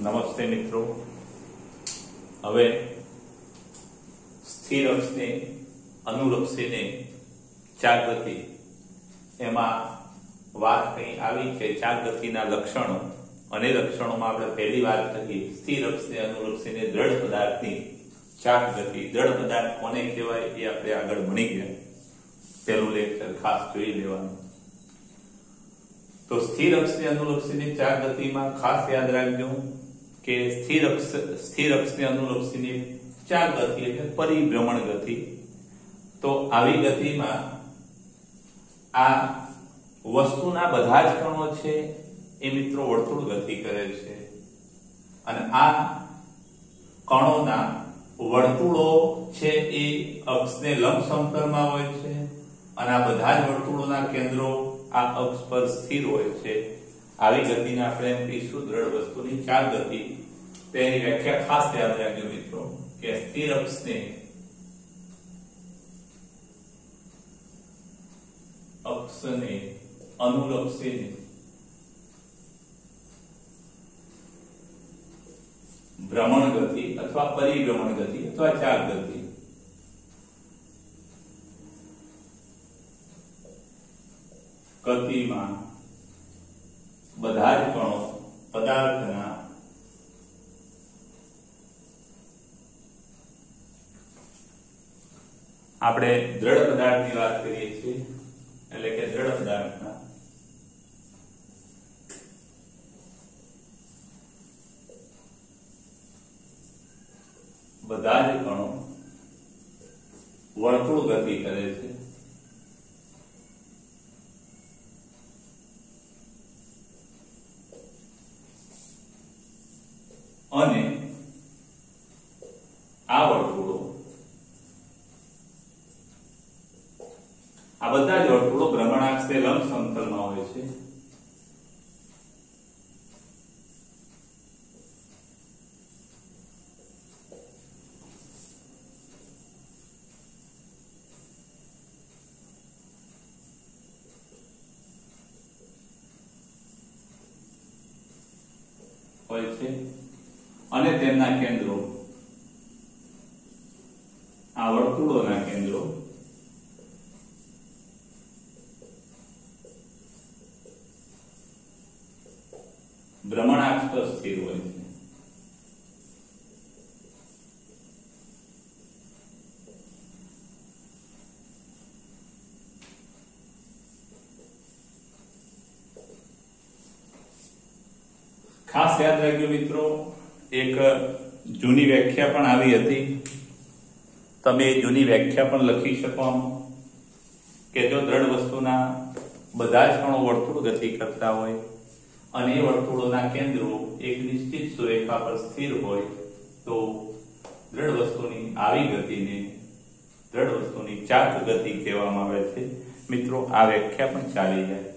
નમસ્તે મિત્રો। હવે સ્થિર અક્ષને અનુલક્ષીને ચાર ગતિ એમાં વાત કઈ આવી છે ચાર ગતિના લક્ષણો અને લક્ષણોમાં આપણે પહેલી વાત કરી સ્થિર અક્ષને અનુલક્ષીને દ્રઢ પદાર્થની ચાર ગતિ। દ્રઢ પદાર્થ કોને કહેવાય એ આપણે આગળ ભણી ગયા, પહેલું લેક્ચર ખાસ જોઈ લેવાનું। तो स्थिर अक्ष ने अनुलक्षीने चार गति में खास याद रखजो कि स्थिर अक्ष ने अनुलक्षीने चार गति એટલે પરિભ્રમણ ગતિ। તો આવી ગતિમાં આ વસ્તુના બધા જ કણો છે એ મિત્રો વર્તુળ ગતિ કરે છે અને આ કણોના વર્તુળો છે એ અક્ષને લંબ સમતલમાં હોય છે અને આ બધા જ વર્તુળોના કેન્દ્રો આ અક્ષ પર સ્થિર હોય છે। આવી ગતિને આપણે એમ કહીશું દ્રઢ વસ્તુની ચાર ગતિ। તેની વ્યાખ્યા ખાસ યાદ રાખજો મિત્રો કે સ્થિર અક્ષને અનુલક્ષીને ભ્રમણ ગતિ અથવા પરિભ્રમણ ગતિ અથવા ચાર ગતિ। ગતિમાં બધા જ કણો પદાર્થના આપણે દ્રઢ પદાર્થની વાત કરીએ છીએ એટલે કે દ્રઢ પદાર્થના બધા જ કણો વર્તુળ ગતિ કરે છે અને આ વર્તુળો આ બધા જ વર્તુળો ભ્રમણાક્ષને લંબ સમતલમાં હોય છે અને તેમના કેન્દ્રો આ વર્તુળોના કેન્દ્રો ભ્રમણાક્ષ પર સ્થિર હોય છે। ખાસ યાદ રાખજો મિત્રો એક જૂની વ્યાખ્યા પણ આવી હતી, તમે જૂની વ્યાખ્યા પણ લખી શકો કે જો દ્રઢ વસ્તુના બધા જ કણો વર્તુળ ગતિ કરતા હોય અને એ વર્તુળોના કેન્દ્રો એક નિશ્ચિત સુરેખા પર સ્થિર હોય તો દ્રઢ વસ્તુની આવી ગતિને દ્રઢ વસ્તુની ચાક ગતિ કહેવામાં આવે છે। મિત્રો આ વ્યાખ્યા પણ ચાલી જાય।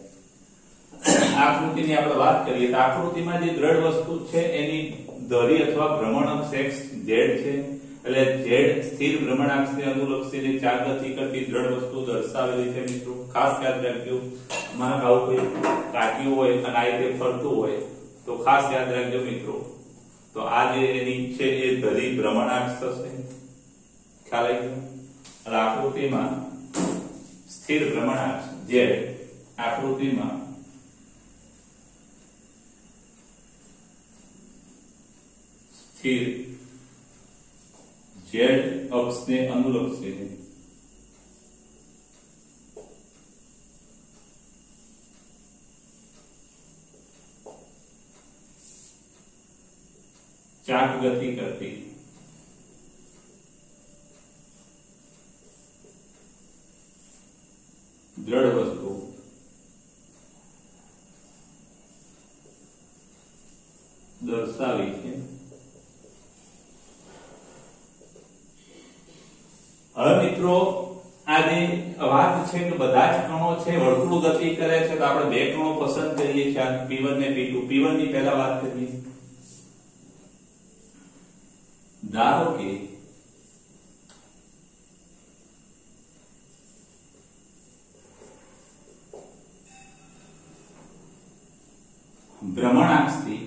આકૃતિની આપણે વાત કરીએ તો આકૃતિમાં જે દ્રઢ વસ્તુ છે એની ધરી અથવા ભ્રમણાક્ષ x z છે એટલે z સ્થિર ભ્રમણાક્ષને અનુલક્ષીને ચાર ગતિ કરતી દ્રઢ વસ્તુ દર્શાવેલી છે। મિત્રો ખાસ યાદ રાખજો, મારા ભાવ કોઈ કાટ્યું હોય અને આ રીતે ફરતું હોય તો ખાસ યાદ રાખજો મિત્રો। તો આ જે એની છે એ ધરી ભ્રમણાક્ષ થશે, ખ્યાલ આવી ગયો। એટલે આકૃતિમાં સ્થિર ભ્રમણાક્ષ z આકૃતિમાં સ્થિર z અક્ષને અનુલક્ષીને ચાક ગતિ કરતી દ્રઢ વસ્તુ દર્શાવી છે। હવે મિત્રો આ જે વાત છે કે બધા જ કણો છે વર્તુળ ગતિ કરે છે તો આપણે બે કણો પસંદ કરીએ છીએ P1 ને P2। P1 ની પહેલા વાત કરીએ। ધારો કે ભ્રમણાક્ષથી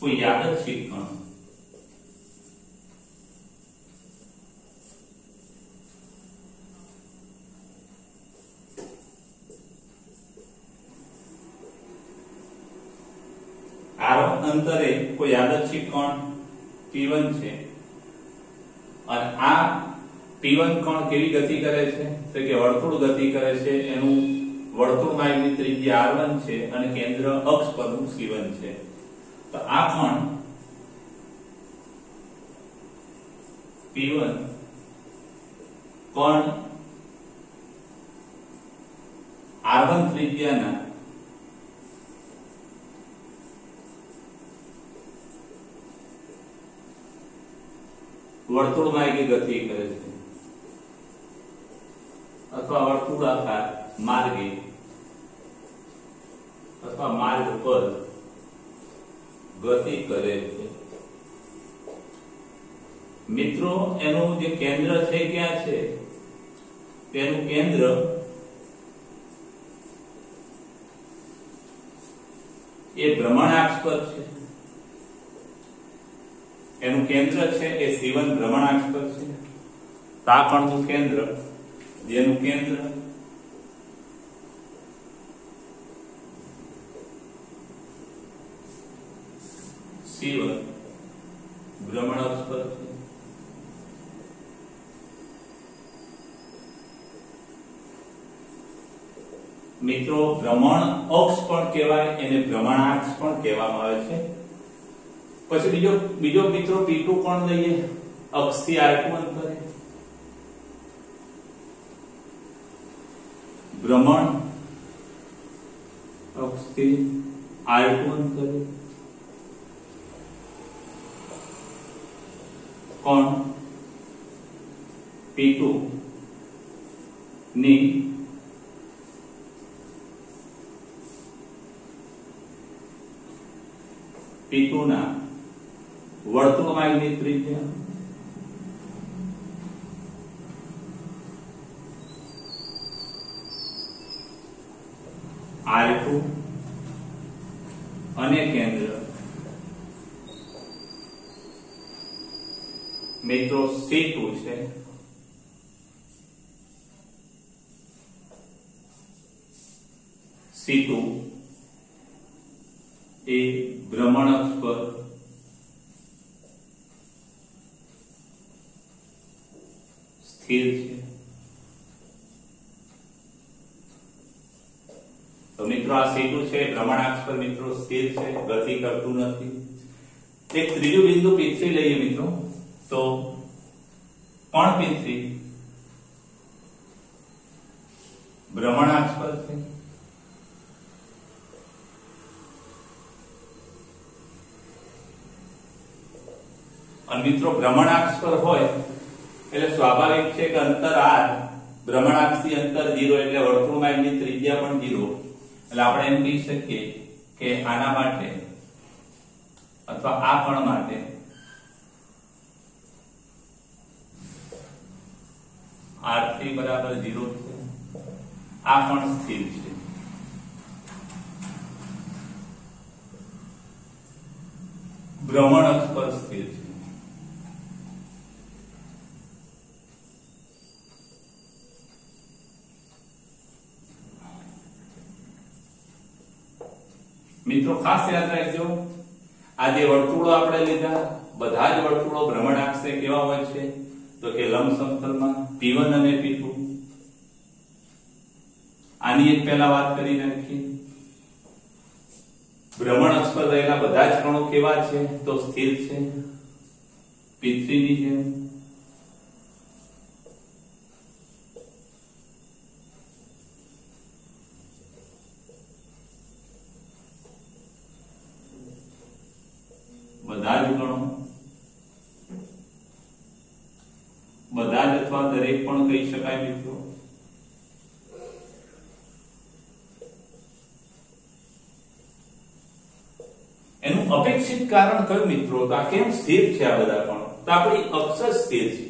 कोई यादृच्छिक कण r1 અંતરે કોઈ યાદચ્છિક કોણ p1 છે અને આ p1 કોણ કેવી ગતિ કરે છે તો કે વર્તુળ ગતિ કરે છે એનું વર્તુળ માર્ગની ત્રિજ્યા r1 છે અને કેન્દ્ર અક્ષ પરનું c1 છે તો આ કોણ p1 કોણ r1 ત્રિજ્યાના वर्तुळ मार्गे गति करे छे अथवा वर्तुळाकार मार्गे अथवा मार्ग पर गति करे छे। मित्रों एनु जे केंद्र छे क्या छे तेनु केंद्र ये भ्रमणाक्ष पर छे एनु केंद्र छे ए c1 भ्रमणाक्ष पर छे तो आ कणनु केंद्र जेनु केंद्र c1 भ्रमणाक्ष पर छे मित्रों भ्रमण अक्ष पण कहेवाय एने भ्रमणाक्ष पण कहेवामां आवे छे। પછી બીજો મિત્રો p2 કોણ લઈએ અક્ષથી r2 અંતરે ભ્રમણ અક્ષથી r2 અંતરે કોણ p2 ની p2 ના वर्तुळ मार्गनी त्रिज्या r2 અને કેન્દ્ર મિત્રો c2 છે c2 એ ભ્રમણ અક્ષ પર स्थिर है। तो मित्रों आ c2 છે ભ્રમણાક્ષ પર મિત્રો સ્થિર છે ગતિ કરતું નથી। એક ત્રીજું બિંદુ p3 લઈએ મિત્રો તો કોણ p3 ભ્રમણાક્ષ પર છે અને મિત્રો ભ્રમણાક્ષ પર હોય એટલે સ્વાભાવિક છે કે અંતર r ભ્રમણાક્ષથી અંતર 0 એટલે વર્તુળ માર્ગની ત્રિજ્યા પણ 0 એટલે આપણે એમ કહી શકીએ કે આના માટે અથવા આ કણ માટે r3 બરાબર 0 છે આ કણ સ્થિર છે ભ્રમણ અક્ષ પર સ્થિર છે। मित्रों खास याद रखो आज वर्तुळो आपणे लीधा बधा ज वर्तुळो भ्रमणाक्षे केवा होय छे तो के लंब समतलमां p1 અને p2 आनी एक पहेला बात करी नाखी भ्रमण अक्ष पर रहेला बधा ज कणो केवा छे तो स्थिर छे p3 ની જેમ બધા જ ગણો બધા જ અથવા દરેક પણ કહી શકાય મિત્રો। એનું અપેક્ષિત કારણ કયું મિત્રો તો આ કેમ સ્થિર છે આ બધા પણ તો આપણી અક્ષ સ્થિર છે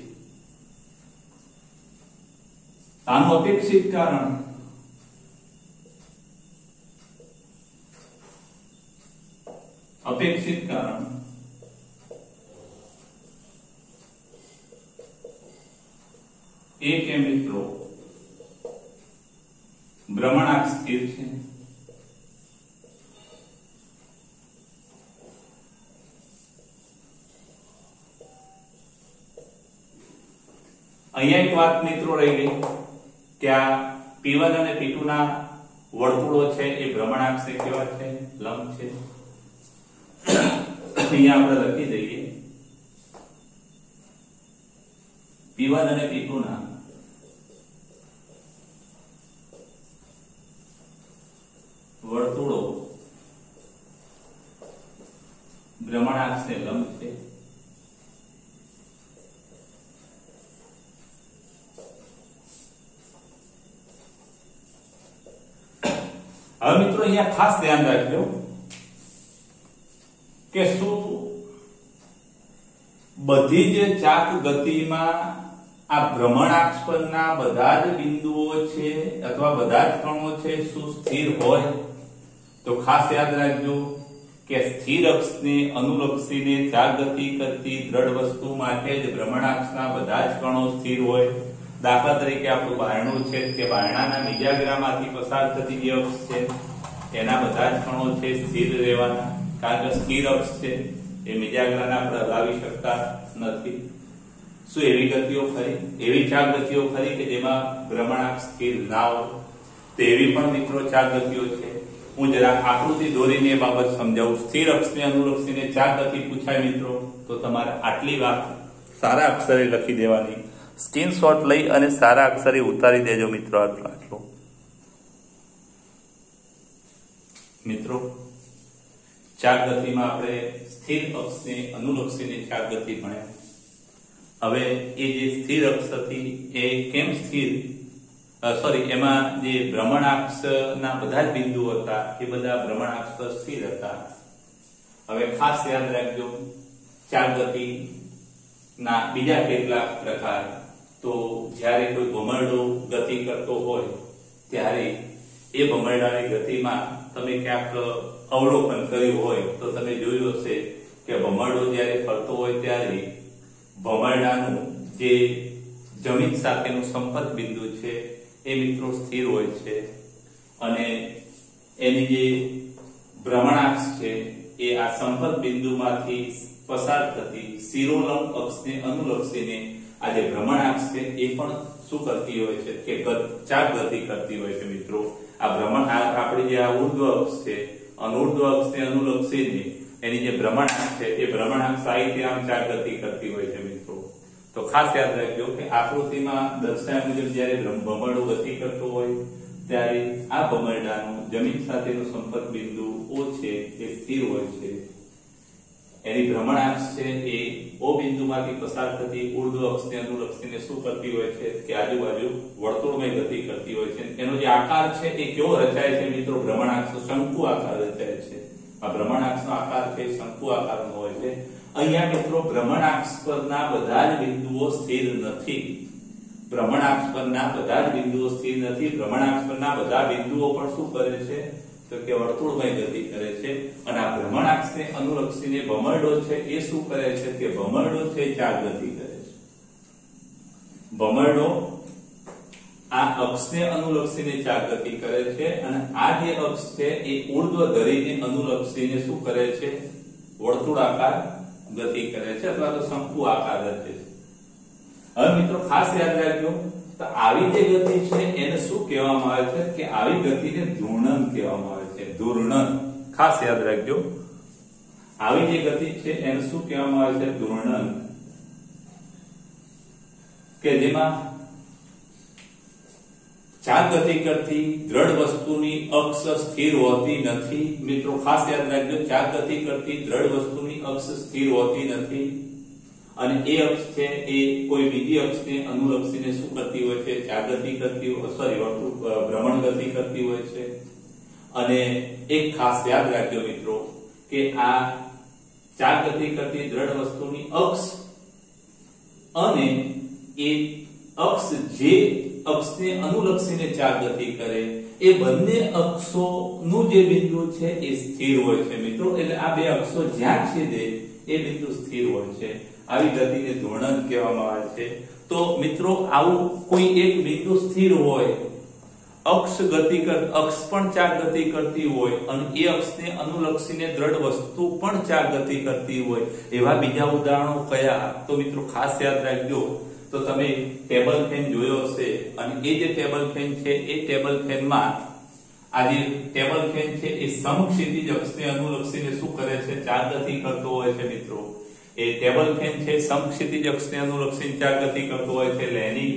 આનું અપેક્ષિત કારણ અપેક્ષિત કારણ એ કે મિત્રો ભ્રમણાંક સ્થિર છે, અહીંયા એક વાત મિત્રો રહી ગઈ કે આ P1 અને P2 ના વર્તુળો છે એ ભ્રમણાંકને કેવા છે? લંબ છે. અહીંયા આપણે લખી દઈએ P1 અને P2 ના વર્તુળો ભ્રમણાંકને લંબ છે. હવે મિત્રો અહીંયા ખાસ ધ્યાન રાખજો કે શું બધી જ ચાક ગતિમાં આ ભ્રમણાક્ષ પરના બધા જ બિંદુઓ છે અથવા બધા જ કણો છે શું સ્થિર હોય? તો ખાસ યાદ રાખજો કે સ્થિર અક્ષને અનુલક્ષીને ચાક ગતિ કરતી દ્રઢ વસ્તુ માટે જ ભ્રમણાક્ષના બધા જ કણો સ્થિર હોય. દાખલા તરીકે આપણું બારણું છે કે બારણાના મિજાગરામાંથી પસાર થતી જે અક્ષ છે એના બધા જ કણો છે સ્થિર રહેવાના, કારણ કે સ્થિર અક્ષ છે એ મિજાગરાને આપણે હલાવી શકતા નથી. શું એવી ગતિઓ ખરી, એવી ચાક ગતિઓ ખરી કે જેમાં ભ્રમણાંક સ્થિર ના હોય? તેવી પણ મિત્રો ચાક ગતિઓ છે. હું જરા આકૃતિ દોરીને એ બાબત સમજાવું. સ્થિર અક્ષને અનુલક્ષીને ચાક ગતિ પૂછાય મિત્રો તો તમારે આટલી વાત સારા અક્ષરે લખી દેવાની. સ્ક્રીનશોટ લઈ અને સારા અક્ષરે ઉતારી દેજો મિત્રો. આટલો મિત્રો ચાક ગતિમાં આપણે સ્થિર અક્ષને અનુલક્ષીને ચાક ગતિ ભણ્યા. હવે એ જે સ્થિર અક્ષ હતી એ કેમ સ્થિર, એમાં જે ભ્રમણાક્ષના બધા જ બિંદુઓ હતા એ બધા ભ્રમણાક્ષ પર સ્થિર હતા. હવે ખાસ યાદ રાખજો ચાક ગતિ ના બીજા કેટલાક પ્રકાર. તો જ્યારે કોઈ ભમરડો ગતિ કરતો હોય ત્યારે એ ભમરડાની ગતિમાં તમે ક્યાંક અવલોકન કર્યું હોય તો તમે જોયું હશે કે ભમરડો જ્યારે ફરતો હોય ત્યારે ભમરડાનું જે જમીન સાથેનું સંપર્ક બિંદુ છે એ મિત્રો સ્થિર હોય છે અને એની જે ભ્રમણાક્ષ છે એ આ સંપર્ક બિંદુમાંથી પસાર થતી શિરોલંબ અક્ષને અનુલક્ષીને આ જે ભ્રમણાક્ષ છે એ પણ શું કરતી હોય છે કે ચાક ગતિ કરતી હોય છે મિત્રો. આ આપણી જે આ ઉર્ધ્વ અક્ષ છે અનુર્ધ્વ અક્ષને અનુલક્ષીને એની જે ભ્રમણાક્ષ છે એ ભ્રમણાક્ષ સાહિત્ય આમ ચાક ગતિ કરતી હોય છે મિત્રો. તો ખાસ યાદ રાખજો કે આકૃતિમાં દર્શાવ્યા મુજબ જ્યારે ભમરડો ગતિ કરતો હોય ત્યારે આ ભમરડાનું જમીન સાથેનો સંપર્ક બિંદુ O છે એ સ્થિર હોય છે. એની ભ્રમણાક્ષ છે એ O બિંદુમાંથી પસાર થતી ઉર્ધ્વ અક્ષને અનુલક્ષીને શું કરતી હોય છે કે આજુબાજુ વર્તુળમય ગતિ કરતી હોય છે. એનો જે આકાર છે એ કેવો રચાય છે મિત્રો? ભ્રમણાક્ષ શંકુ આકાર રચાય છે. આ ભ્રમણાક્ષનો આકાર છે શંકુ આકારનો હોય છે. અહીંયા મિત્રો ભ્રમણાક્ષ પરના બધા જ બિંદુઓ સ્થિર નથી. ભ્રમણાક્ષ પરના બધા જ બિંદુઓ સ્થિર નથી. ભ્રમણાક્ષ પરના બધા બિંદુઓ પણ શું કરે છે તો કે વર્તુળમય ગતિ કરે છે. અને આ ભ્રમણાક્ષને અનુલક્ષીને ભમરડો છે એ શું કરે છે કે ભમરડો છે ચાક ગતિ કરે છે. ભમરડો આ અક્ષને અનુલક્ષીને ચાક ગતિ કરે છે અને આ જે અક્ષ છે એ ઉર્ધ્વ ધરીને અનુલક્ષીને શું કરે છે? વર્તુળાકાર ગતિ કરે છે અથવા તો શંકુ આકાર રચે છે. હવે મિત્રો ખાસ યાદ રાખજો તો આવી જે ગતિ છે એને શું કહેવામાં આવે છે કે આવી ગતિને ધૂર્ણન કહેવામાં આવે છે. ધૂર્ણન ખાસ યાદ રાખજો. આવી જે ગતિ છે એને શું કહેવામાં આવે છે? ધૂર્ણન. કે જેમાં ચાક ગતિ કરતી દ્રઢ વસ્તુની અક્ષ સ્થિર હોતી નથી. મિત્રો ખાસ યાદ રાખજો ચાક ગતિ કરતી દ્રઢ વસ્તુની અક્ષ સ્થિર હોતી નથી અને એ અક્ષ છે એ કોઈ બીજી અક્ષને અનુલક્ષીને શું કરતી હોય છે? ચાક ગતિ કરતી ભ્રમણ ગતિ કરતી હોય છે. અને એક ખાસ યાદ રાખજો મિત્રો કે આ ચાક ગતિ કરતી દ્રઢ વસ્તુની અક્ષ અને એ અક્ષ જે અક્ષને અનુલક્ષીને ચાક ગતિ કરે એ બંને અક્ષોનું જે બિંદુ છે એ સ્થિર હોય છે મિત્રો. એટલે આ બે અક્ષો જ્યાં છેદે એ બિંદુ સ્થિર હોય છે. આવી ગતિને ધૂર્ણન કહેવામાં આવે છે. તો મિત્રો આવું કોઈ એક બિંદુ સ્થિર હોય, અક્ષ પણ ચાર ગતિ કરતી હોય અને એ અક્ષને અનુલક્ષીને દ્રઢ વસ્તુ પણ ચાર ગતિ કરતી હોય, એવા બીજા ઉદાહરણો કયા? તો મિત્રો ખાસ યાદ રાખજો. તો તમે ટેબલ ફેન જોયો હશે અને એ જે ટેબલ ફેન છે એ ટેબલ ફેનમાં આ જે ટેબલ ફેન છે એ સમક્ષિતિજ અક્ષને અનુલક્ષીને શું કરે છે? ચાર ગતિ કરતો હોય છે મિત્રો. એ ટેબલ ફેન છે સમક્ષિતિજ અક્ષને અનુલક્ષીને ચાર ગતિ કરતો હોય છે. એટલે એની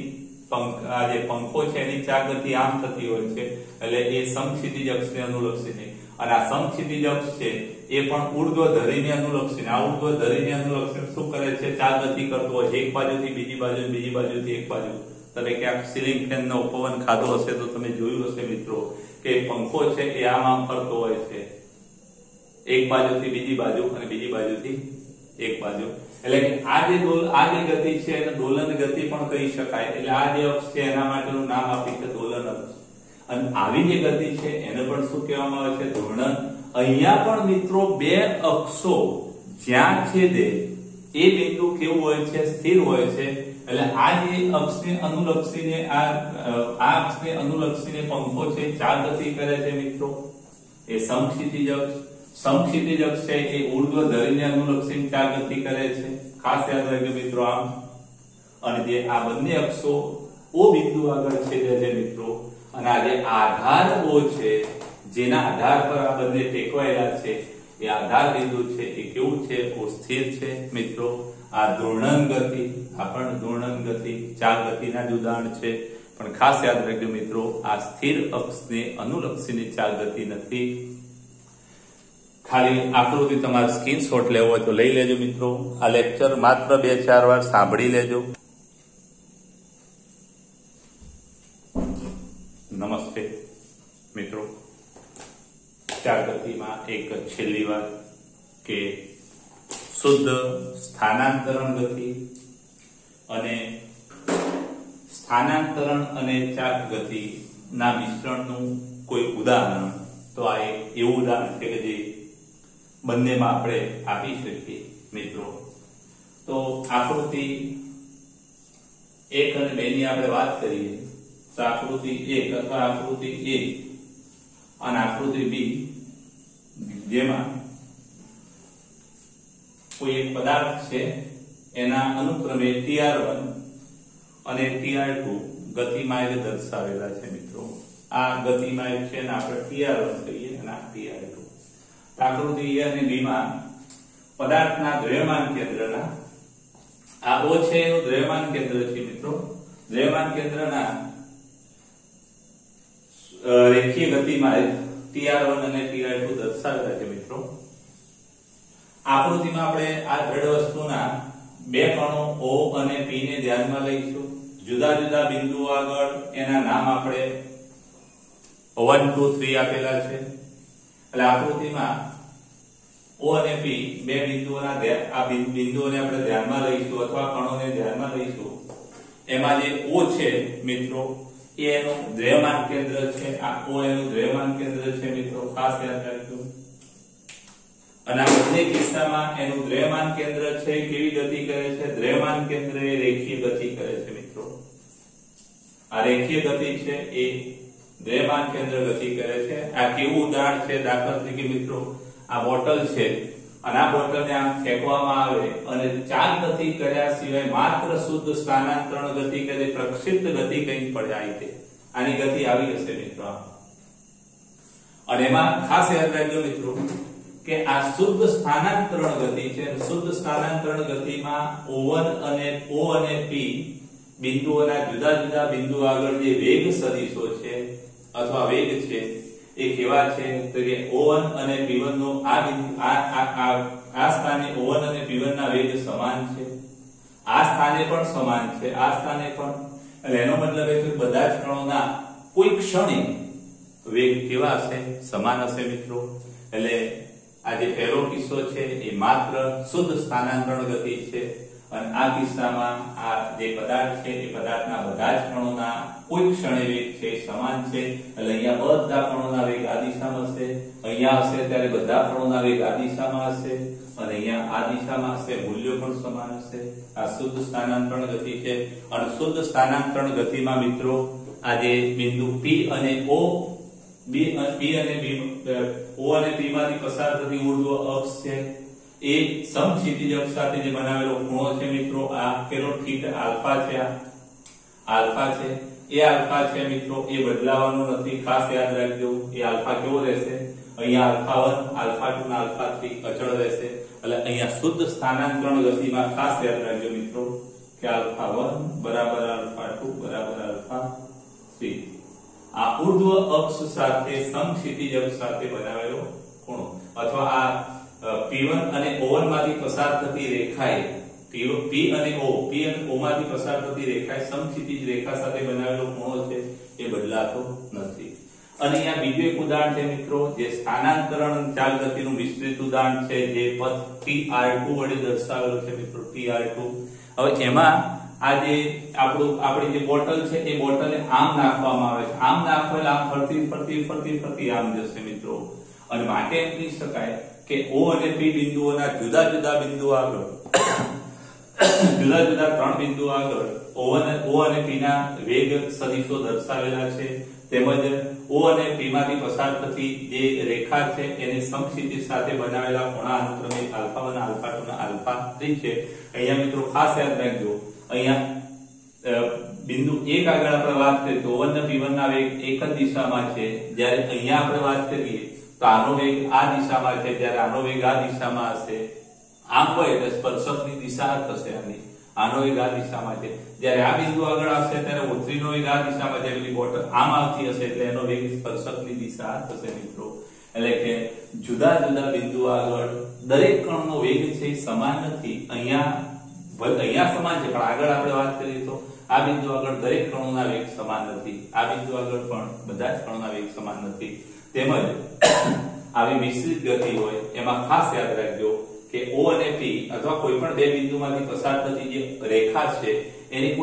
આ જે પંખો છે એની ચાર ગતિ આમ થતી હોય છે. એટલે એ સમક્ષિતિજ અક્ષને અનુલક્ષીને, અને આ સમક્ષિતિજ અક્ષ છે એ પણ ઉર્ધ્વ ધરીને અનુલક્ષીને, આ ઉર્ધ્વ ધરીને અનુલક્ષીને શું કરે છે? ચાર ગતિ કરતો હોય છે. એક બાજુથી બીજી બાજુ, બીજી બાજુથી એક બાજુ. તમે ક્યાંક સીલિંગ ફેનનો પવન ખાધો હશે તો તમે જોયું હશે મિત્રો કે પંખો છે એ આમ ફરતો હોય છે, એક બાજુથી બીજી બાજુ અને બીજી બાજુથી એક બાજુ. એટલે કે આ જે ગતિ છે એને દોલન ગતિ પણ કહી શકાય. એટલે આ જે અક્ષ છે એના માટેનું નામ આપ્યું છે દોલન અક્ષ. અને આવી જે ગતિ છે એને પણ શું કહેવામાં આવે છે? ધૂર્ણન. અહીંયા પણ મિત્રો બે અક્ષો જ્યાં છેદે એ બિંદુ કેવું હોય છે? સ્થિર હોય છે. એટલે આ જે અક્ષને અનુલક્ષીને આ અક્ષને અનુલક્ષીને પંખો છે ચાર ગતિ કરે છે મિત્રો. એ સમક્ષિતિજ અક્ષ. સમક્ષિતિજ અક્ષ છે એ ઉર્ધ્વ ધરીને અનુલક્ષીને ચાર ગતિ કરે છે. ખાસ યાદ રાખજો મિત્રો આમ. અને જે આ બંને અક્ષો ઓ બિંદુ આગળ છેદે છે મિત્રો, અને આ જે આધાર ઓ છે જેના આધાર પર આ બંને ટેકવાયેલા છે એ આધાર બિંદુ છે એ કેવું છે? ઓ સ્થિર છે મિત્રો. આ ધૂર્ણન ગતિ, આ પણ ધૂર્ણન ગતિ, ચાર ગતિના જ ઉદાહરણ છે. પણ ખાસ યાદ રાખજો મિત્રો, આ સ્થિર અક્ષને અનુલક્ષીને ચાર ગતિ નથી. ખાલી આકૃતિ તમારે સ્ક્રીનશોટ લેવો હોય તો લઈ લેજો મિત્રો. આ લેક્ચર માત્ર 2-4 વાર સાંભળી લેજો. નમસ્તે મિત્રો. ચાર ગતિમાં એક છેલ્લી વાત કે શુદ્ધ સ્થાનાંતરણ ગતિ અને સ્થાનાંતરણ અને ચાર ગતિ ના મિશ્રણનું કોઈ ઉદાહરણ. તો આ એક એવું ઉદાહરણ છે કે જે બંનેમાં આપણે આપી શકીએ મિત્રો. તો આકૃતિ 1 અને 2 ની આપણે વાત કરીએ તો આકૃતિ 1 અથવા આકૃતિ A અને આકૃતિ B, જેમાં કોઈ એક પદાર્થ છે એના અનુક્રમે TR1 અને TR2 ગતિમાર્ગ દર્શાવેલા છે મિત્રો. આ ગતિમાર્ગ છે ને આપણે TR1 કહીએ અને આ TR2. આકૃતિ A અને B માં પદાર્થના દ્રવ્યમાન કેન્દ્રના આ O છે એનું દ્રવ્યમાન કેન્દ્ર છે મિત્રો. દ્રવ્યમાન કેન્દ્રના રેખીય ગતિમાર્ગ TR1 અને TR2 દર્શાવેલા છે મિત્રો. આકૃતિમાં આપણે આ દ્રઢ વસ્તુના બે કણો O અને P ને ધ્યાનમાં લઈશું. જુદા જુદા બિંદુઓ આગળ એના નામ આપણે 1, 2, 3 આપેલા છે. એટલે આકૃતિમાં O અને P બે બિંદુઓના આ બિંદુઓને આપણે ધ્યાનમાં લઈશું અથવા કણોને ધ્યાનમાં લઈશું. એમાં જે O છે મિત્રો એ એનું દ્રવ્યમાન કેન્દ્ર છે. આ O એનું દ્રવ્યમાન કેન્દ્ર છે મિત્રો, ખાસ યાદ રાખજો. અને આ બંને કિસ્સામાં એનું દ્રવ્યમાન કેન્દ્ર છે કેવી ગતિ કરે છે? દ્રવ્યમાન કેન્દ્ર એ રેખીય ગતિ કરે છે મિત્રો. આ રેખીય ગતિ છે એ દ્રવ્યમાન કેન્દ્ર ગતિ કરે છે. આ કેવું ઉદાહરણ છે? દાખલા તરીકે મિત્રો આ બોટલ છે અને આ બોટલને આમ ફેંકવામાં આવે અને ચાર ગતિ કર્યા સિવાય માત્ર શુદ્ધ સ્થાનાંતરણ ગતિ કરે, પ્રક્ષિપ્ત ગતિ કઈ પડાય તે આની ગતિ આવી હશે મિત્રો. અને એમાં ખાસ યાદ રાખજો મિત્રો કે આ શુદ્ધ સ્થાનાંતરણ ગતિ છે. શુદ્ધ સ્થાનાંતરણ ગતિમાં O1 અને O અને P બિંદુઓના જુદા જુદા બિંદુ આગળ જે વેગ સદિશો છે અથવા વેગ છે એ કેવા છે? તો કે O1 અને P1 નો આ સ્થાને O1 અને P1 ના વેગ સમાન છે. આ સ્થાને પણ સમાન છે, આ સ્થાને પણ. એટલે એનો મતલબ એ કે બધા જ કણોના કોઈ ક્ષણે વેગ કેવા હશે? સમાન હશે મિત્રો. એટલે આ જે પહેલો કિસ્સો છે એ માત્ર શુદ્ધ સ્થાનાંતરણ ગતિ છે અને આ કિસ્સામાં આ જે પદાર્થ છે એ પદાર્થના બધા જ કણોના કોઈ ક્ષણે વેગ છે સમાન છે, એટલે અહીંયા બધા કણોના વેગ આ દિશામાં હશે, અહીંયા હશે ત્યારે બધા કણોના વેગ આ દિશામાં હશે, અને અહીંયા આ દિશામાં હશે, મૂલ્યો પણ સમાન હશે. આ શુદ્ધ સ્થાનાંતરણ ગતિ છે. અને શુદ્ધ સ્થાનાંતરણ ગતિમાં મિત્રો આ જે બિંદુ P અને O O અને P માંથી પસાર થતી ઊર્ધ્વ અક્ષ છે એ સમક્ષિતિજ અક્ષ સાથે જે બનાવેલો ખૂણો છે મિત્રો આ કેરો થીટા આલ્ફા છે, આલ્ફા છે. એ આલ્ફા છે મિત્રો એ બદલાવાનો નથી, ખાસ યાદ રાખજો. એ આલ્ફા કેવો રહેશે? અહીંયા આલ્ફા 1 આલ્ફા 2 અને આલ્ફા 3 અચળ રહેશે. એટલે અહીંયા શુદ્ધ સ્થાનાંતરણ ગતિમાં ખાસ યાદ રાખજો મિત્રો કે આલ્ફા 1 બરાબર આલ્ફા 2 બરાબર આલ્ફા 3 આ ઊર્ધ્વ અક્ષ સાથે સમક્ષિતિજ અક્ષ સાથે બનાવેલો ખૂણો, અથવા આ P1 અને O1 માંથી પસાર થતી રેખાએ P અને O માંથી પસાર થતી રેખાએ સમક્ષિતિજ રેખા સાથે બનાવેલો ખૂણો છે એ બદલાતો નથી. અને અહીંયા બીજું એક ઉદાહરણ છે મિત્રો જે સ્થાનાંતરણ ચાલ ગતિનું વિસ્તૃત ઉદાહરણ છે, જે પથ PR2 વડે દર્શાવેલું છે મિત્રો, PR2. હવે એમાં આ જે આપણી જે બોટલ છે એ બોટલને આમ નાખવામાં આવે છે, આમ નાખવેલ આમ ફરતી આમ જશે મિત્રો. અને માટે એમ કહી શકાય કે O અને P બિંદુઓના જુદા જુદા બિંદુઓ આગળ જુદા જુદા 3 બિંદુઓ આગળ O અને P ના વેગ સદિશો દર્શાવેલા છે, તેમજ O અને P માંથી પસાર થતી જે રેખા છે એને સમક્ષિતિજ સાથે બનાવેલા ખૂણા અનુક્રમે આલ્ફા 1 આલ્ફા 2 અને આલ્ફા 3 છે. અહીંયા મિત્રો ખાસ યાદ રાખજો, અહીંયા બિંદુ 1 આગળ આપણે વાત કરીએ તો O1 અને P1 ના વેગ એક જ દિશામાં છે, જ્યારે અહીંયા આપણે વાત કરીએ તો આનો વેગ આ દિશામાં છે, જ્યારે આનો વેગ આ દિશામાં હશે. આમ હોય એટલે સ્પર્શકની દિશા થશે, આનો વેગ આ દિશામાં છે, જ્યારે આ બિંદુ આગળ આવશે ત્યારે ઉતરીનો વેગ આ દિશામાં છે, એટલે બોટલ આમ આવતી હશે એટલે એનો વેગ સ્પર્શકની દિશા થશે મિત્રો. એટલે કે જુદા જુદા બિંદુ આગળ દરેક કણનો વેગ છે સમાન નથી. અહીંયા સમાન છે, પણ આગળ આપણે વાત કરીએ તો આ બિંદુ આગળ દરેક કણોના વેગ સમાન નથી, આ બિંદુ આગળ પણ બધા જ કણોના વેગ સમાન નથી. તેમજ આવી મિશ્રિત ગતિ હોય એમાં ખાસ યાદ રાખજો કે O અને P અથવા કોઈ પણ બે બિંદુમાંથી પસાર થતી જે રેખા છે એની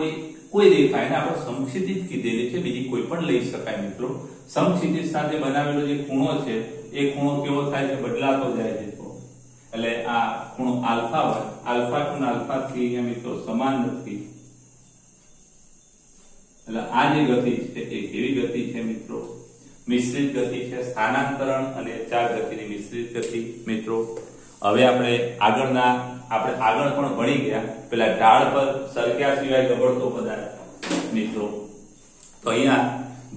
કોઈ રેખા એને આપણે સમક્ષિતિજ કીધેલી છે, બીજી કોઈ પણ લઈ શકાય મિત્રો. સમક્ષિતિજ સાથે બનાવેલો જે ખૂણો છે એ ખૂણો કેવો થાય છે? બદલાતો જાય છે. એટલે આ ખૂણો આલ્ફા 1 આલ્ફા 2 અને આલ્ફા 3 અહીંયા મિત્રો સમાન નથી. એટલે આ જે ગતિ છે એ કેવી ગતિ છે મિત્રો? મિશ્રિત ગતિ છે, સ્થાનાંતરણ અને ચાલ ગતિની મિશ્રિત ગતિ મિત્રો. હવે આપણે આગળ પણ ભણી ગયા પેલા ઢાળ પર સરક્યા સિવાય દબડતો પદાર્થ મિત્રો. તો અહીંયા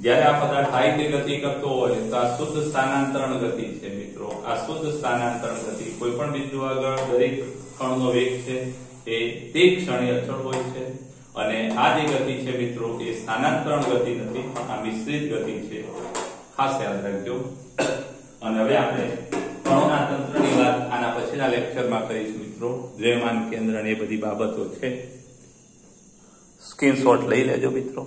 જ્યારે આ પદાર્થ આ રીતે ગતિ કરતો હોય તો આ શુદ્ધ સ્થાનાંતરણ ગતિ છે મિત્રો. આ શુદ્ધ સ્થાનાંતરણ ગતિ કોઈ પણ બિંદુ આગળ દરેક કણનો વેગ છે એ તે ક્ષણે અચળ હોય છે, અને આ જે ગતિ છે મિત્રો એ સ્થાનાંતરણ ગતિ નથી, આ મિશ્રિત ગતિ છે, ખાસ યાદ રાખજો. અને હવે આપણે કણોના તંત્રની વાત આના પછીના લેક્ચરમાં કરીશું મિત્રો. દ્રવ્યમાન કેન્દ્ર ને એ બધી બાબતો છે, સ્ક્રીનશોટ લઈ લેજો મિત્રો.